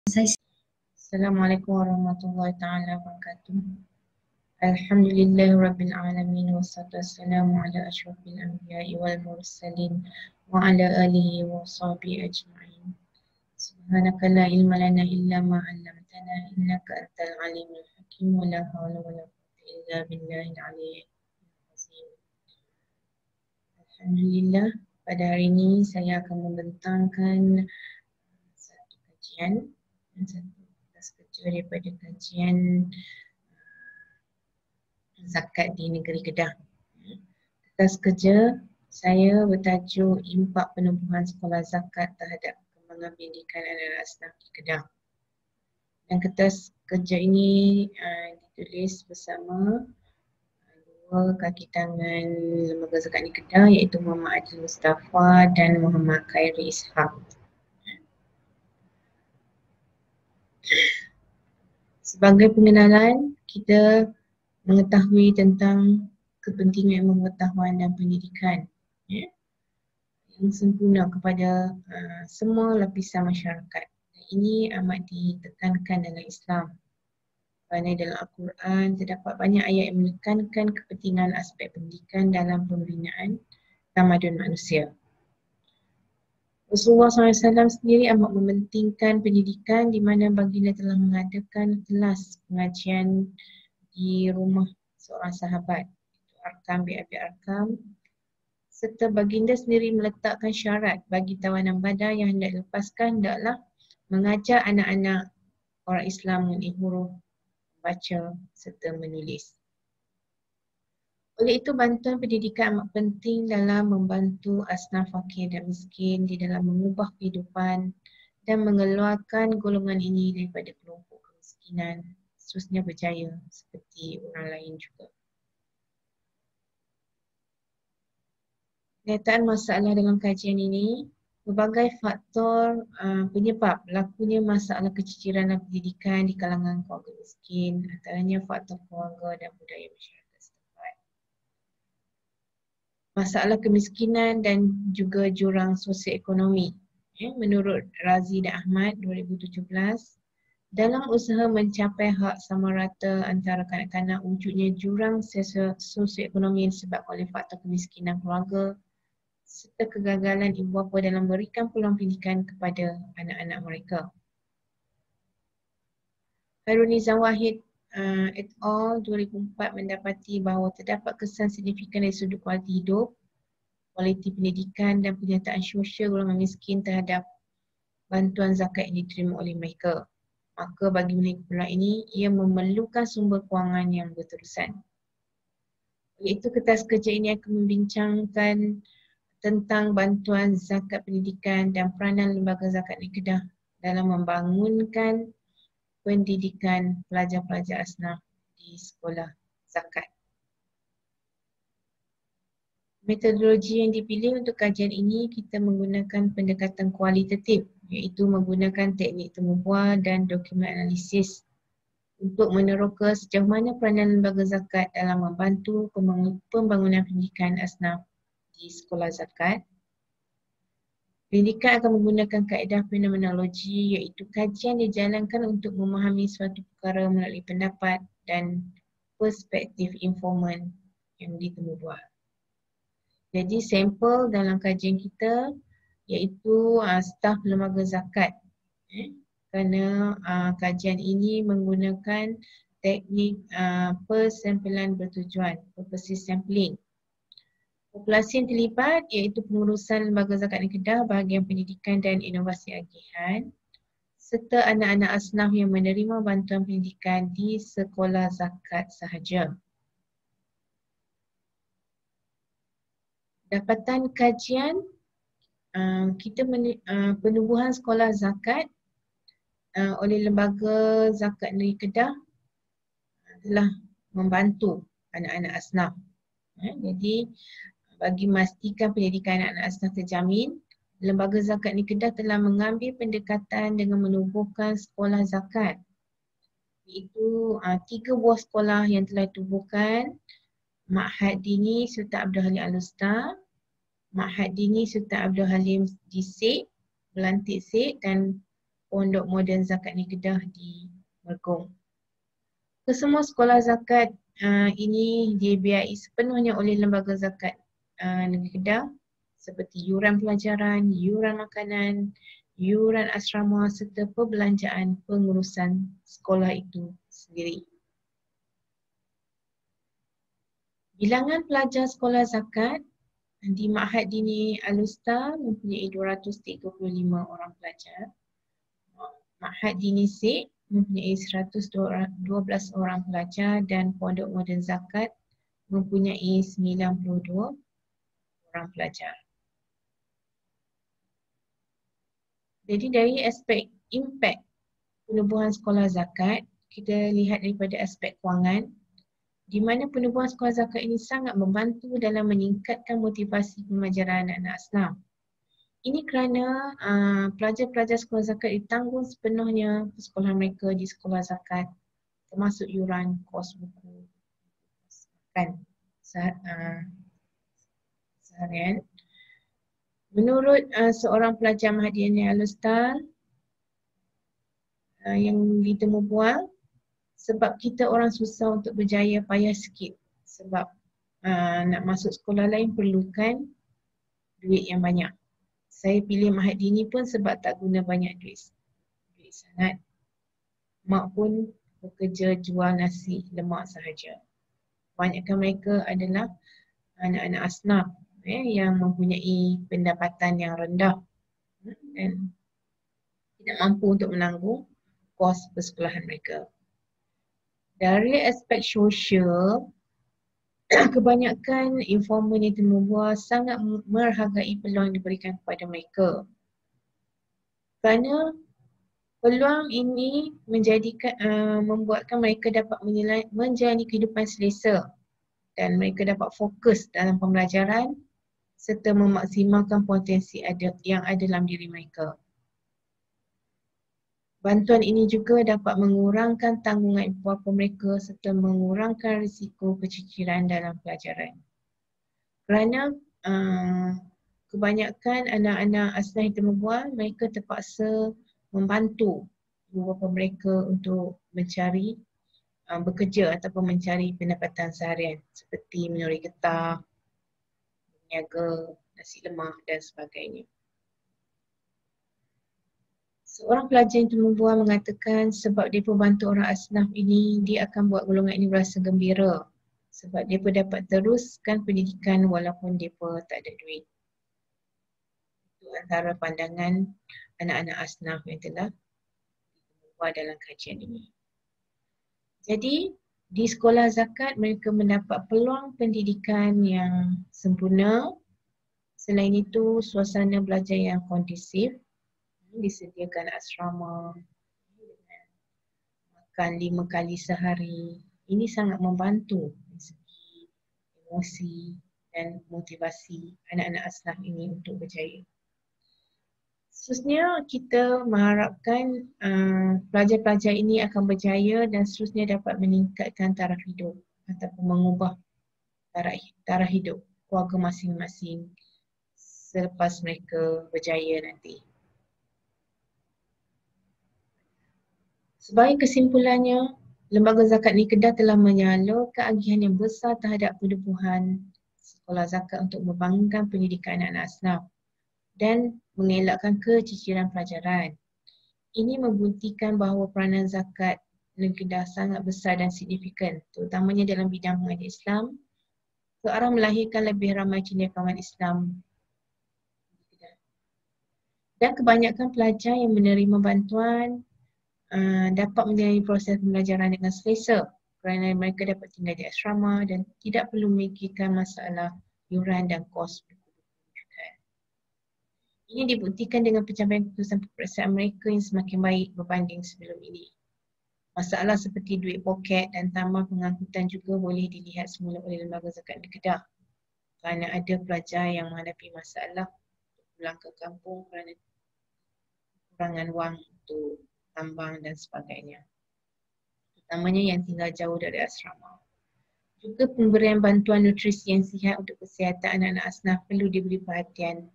Assalamualaikum warahmatullahi taala wabarakatuh. Alhamdulillahirabbil alamin wassalatu wassalamu ala asyrofil anbiya'i wal mursalin wa ala alihi wa sahbihi ajma'in. Subhanaka la ilma lana illa ma 'allamtana innaka antal alimul hakim wa la haula wa la quwwata illa billahil aliyyil azim. Alhamdulillah, pada hari ini saya akan membentangkan satu kajian dan satu tugas kerja daripada kajian zakat di negeri Kedah. Tugas kerja saya bertajuk impak penubuhan sekolah zakat terhadap perkembangan pendidikan anak-anak asnaf di Kedah. Dan tugas kerja ini ditulis bersama dua kaki tangan lembaga zakat di Kedah, iaitu Muhammad Adil Mustafa dan Muhammad Khairi Ishaq. Sebagai pengenalan, kita mengetahui tentang kepentingan ilmu pengetahuan dan pendidikan yang sempurna kepada semua lapisan masyarakat. Ini amat ditekankan dalam Islam. Kerana dalam Al-Quran terdapat banyak ayat yang menekankan kepentingan aspek pendidikan dalam pembinaan tamadun manusia. Rasulullah SAW sendiri amat mementingkan pendidikan, di mana baginda telah mengadakan kelas pengajian di rumah seorang sahabat, Arkam bin Abi Arkam, serta baginda sendiri meletakkan syarat bagi tawanan Badar yang hendak dilepaskan hendaklah mengajar anak-anak orang Islam mengenai huruf, baca serta menulis. Oleh itu, bantuan pendidikan amat penting dalam membantu asnaf fakir dan miskin di dalam mengubah kehidupan dan mengeluarkan golongan ini daripada kelompok kemiskinan, khususnya berjaya seperti orang lain juga. Penyataan masalah dalam kajian ini, berbagai faktor penyebab berlakunya masalah keciciran dan pendidikan di kalangan keluarga miskin, antaranya faktor keluarga dan budaya masyarakat setempat. Masalah kemiskinan dan juga jurang sosioekonomi. Menurut Razi dan Ahmad 2017, dalam usaha mencapai hak sama rata antara kanak-kanak, wujudnya jurang sosioekonomi disebabkan oleh faktor kemiskinan keluarga serta kegagalan ibu bapa dalam memberikan peluang pendidikan kepada anak-anak mereka. Haruniza Wahid et al. 2004 mendapati bahawa terdapat kesan signifikan dari sudut kualiti hidup, kualiti pendidikan dan penyataan sosial golongan miskin terhadap bantuan zakat yang diterima oleh mereka. Maka bagi mereka pula ini, ia memerlukan sumber kewangan yang berterusan. Oleh itu, kertas kerja ini akan membincangkan tentang bantuan zakat pendidikan dan peranan lembaga zakat di Kedah dalam membangunkan pendidikan pelajar-pelajar asnaf di sekolah zakat. Metodologi yang dipilih untuk kajian ini, kita menggunakan pendekatan kualitatif, iaitu menggunakan teknik temu bual dan dokumen analisis untuk meneroka sejauh mana peranan lembaga zakat dalam membantu pembangunan pendidikan asnaf di sekolah zakat. Pendidikan akan menggunakan kaedah fenomenologi, iaitu kajian dijalankan untuk memahami suatu perkara melalui pendapat dan perspektif informan yang ditemu bual. Jadi sampel dalam kajian kita iaitu staf lembaga zakat. Kerana kajian ini menggunakan teknik persampilan bertujuan, purpose sampling. Populasi yang terlibat iaitu pengurusan lembaga zakat di Kedah, bahagian pendidikan dan inovasi agihan, serta anak-anak asnaf yang menerima bantuan pendidikan di sekolah zakat sahaja. Dapatan kajian, penubuhan sekolah zakat oleh lembaga zakat negeri Kedah telah membantu anak-anak asnaf. Jadi bagi memastikan pendidikan anak-anak asnaf terjamin, lembaga zakat negeri Kedah telah mengambil pendekatan dengan menubuhkan sekolah zakat, iaitu 3 buah sekolah yang telah ditubuhkan: Ma'had Dini Sultan Abdul Halim Al-Usta, Ma'had Dini Sultan Abdul Halim di Sek, Belantik Sek, dan Pondok Moden Zakat Negeri Kedah di Mergong. Kesemua sekolah zakat ini dibiayai sepenuhnya oleh lembaga zakat Negeri Kedah seperti yuran pelajaran, yuran makanan, yuran asrama serta perbelanjaan pengurusan sekolah itu sendiri. Bilangan pelajar sekolah zakat di Ma'had Dini Al-Usta mempunyai 235 orang pelajar. Ma'had Dini Syed mempunyai 112 orang pelajar dan Pondok Moden Zakat mempunyai 92 orang pelajar. Jadi dari aspek impak penubuhan sekolah zakat, kita lihat daripada aspek kewangan, di mana penubuhan sekolah zakat ini sangat membantu dalam meningkatkan motivasi pembelajaran anak-anak asnaf. Ini kerana pelajar-pelajar sekolah zakat ditanggung sepenuhnya persekolahan mereka di sekolah zakat, termasuk yuran, kos buku, kan seharian. Menurut seorang pelajar Ma'had Dini Al-Usta yang ditemu bual, sebab kita orang susah untuk berjaya payah sikit. Sebab nak masuk sekolah lain perlukan duit yang banyak. Saya pilih Ma'had Dini pun sebab tak guna banyak duit sangat. Mak pun bekerja jual nasi lemak sahaja. Kebanyakan mereka adalah anak-anak asnaf yang mempunyai pendapatan yang rendah dan tidak mampu untuk menanggung kos persekolahan mereka. Dari aspek sosial, kebanyakan informan yang terbubuh sangat menghargai peluang yang diberikan kepada mereka. Kerana peluang ini membuatkan mereka dapat menjalani kehidupan selesa dan mereka dapat fokus dalam pembelajaran serta memaksimalkan potensi yang ada dalam diri mereka. Bantuan ini juga dapat mengurangkan tanggungan ibu bapa mereka serta mengurangkan risiko keciciran dalam pelajaran. Kerana kebanyakan anak-anak asnaf yang terbubuh, mereka terpaksa membantu ibu bapa mereka untuk mencari bekerja ataupun mencari pendapatan seharian seperti menuri getah, berniaga, nasi lemak dan sebagainya. Seorang pelajar yang terbubuh mengatakan sebab mereka bantu orang asnaf ini, dia akan buat golongan ini berasa gembira sebab mereka dapat teruskan pendidikan walaupun mereka tak ada duit. Itu antara pandangan anak-anak asnaf yang telah terbubuh dalam kajian ini. Jadi di sekolah zakat mereka mendapat peluang pendidikan yang sempurna. Selain itu suasana belajar yang kondusif, disediakan asrama, makan 5 kali sehari. Ini sangat membantu dari segi emosi dan motivasi anak-anak asnaf ini untuk berjaya. Seterusnya kita mengharapkan pelajar-pelajar ini akan berjaya dan seterusnya dapat meningkatkan taraf hidup ataupun mengubah taraf hidup keluarga masing-masing selepas mereka berjaya nanti. Sebagai kesimpulannya, Lembaga Zakat Negeri Kedah telah menyalurkan agihan yang besar terhadap penubuhan sekolah zakat untuk membangunkan pendidikan anak-anak asnaf dan mengelakkan keciciran pelajaran. Ini membuktikan bahawa peranan zakat Negeri Kedah sangat besar dan signifikan, terutamanya dalam bidang pengajian Islam, ke arah melahirkan lebih ramai cendekiawan Islam. Dan kebanyakan pelajar yang menerima bantuan dapat menjalani proses pembelajaran dengan selesa kerana mereka dapat tinggal di asrama dan tidak perlu memikirkan masalah yuran dan kos. Ini dibuktikan dengan pencapaian keputusan peperiksaan mereka yang semakin baik berbanding sebelum ini. Masalah seperti duit poket dan tambah pengangkutan juga boleh dilihat semula oleh Lembaga Zakat Negeri Kedah kerana ada pelajar yang menghadapi masalah pulang ke kampung kerana kekurangan wang untuk tambang dan sebagainya, terutamanya yang tinggal jauh dari asrama. Juga pemberian bantuan nutrisi yang sihat untuk kesihatan anak-anak asnaf perlu diberi perhatian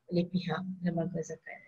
oleh pihak Lembaga Zakat.